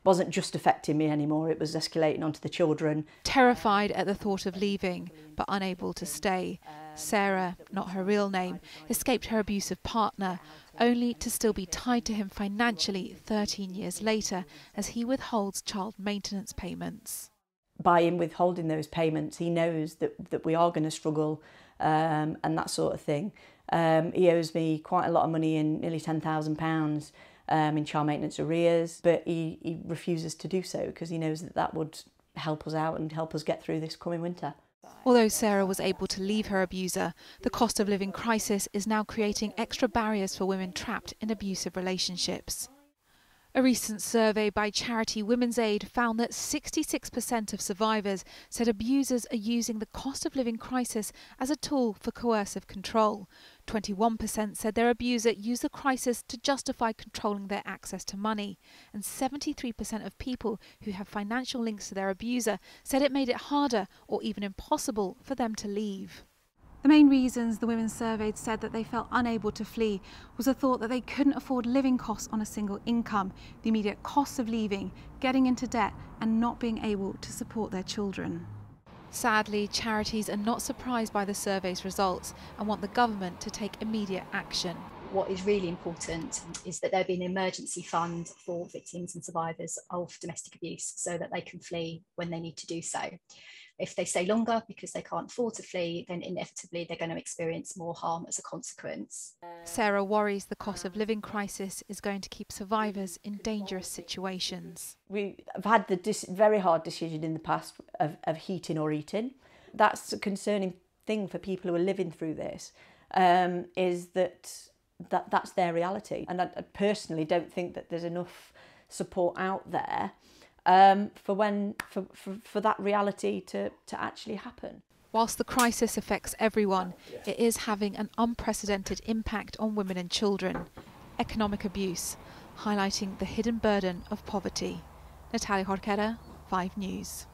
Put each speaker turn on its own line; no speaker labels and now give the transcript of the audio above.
wasn't just affecting me anymore, it was escalating onto the children.
Terrified at the thought of leaving, but unable to stay, Sarah, not her real name, escaped her abusive partner, only to still be tied to him financially 13 years later as he withholds child maintenance payments.
By him withholding those payments, he knows that we are going to struggle and that sort of thing. He owes me quite a lot of money, in nearly £10,000 in child maintenance arrears, but he refuses to do so because he knows that would help us out and help us get through this coming winter.
Although Sarah was able to leave her abuser, the cost of living crisis is now creating extra barriers for women trapped in abusive relationships. A recent survey by charity Women's Aid found that 66% of survivors said abusers are using the cost of living crisis as a tool for coercive control. 21% said their abuser used the crisis to justify controlling their access to money. And 73% of people who have financial links to their abuser said it made it harder or even impossible for them to leave. The main reasons the women surveyed said that they felt unable to flee was the thought that they couldn't afford living costs on a single income, the immediate costs of leaving, getting into debt and not being able to support their children. Sadly, charities are not surprised by the survey's results and want the government to take immediate action.
What is really important is that there be an emergency fund for victims and survivors of domestic abuse so that they can flee when they need to do so. If they stay longer because they can't afford to flee, then inevitably they're going to experience more harm as a consequence.
Sarah worries the cost of living crisis is going to keep survivors in dangerous situations.
We've had the very hard decision in the past of heating or eating. That's a concerning thing for people who are living through this, is that's their reality. And I personally don't think that there's enough support out there for that reality to actually happen.
Whilst the crisis affects everyone, it is having an unprecedented impact on women and children. Economic abuse, highlighting the hidden burden of poverty. Natalia Jorquera, 5 News.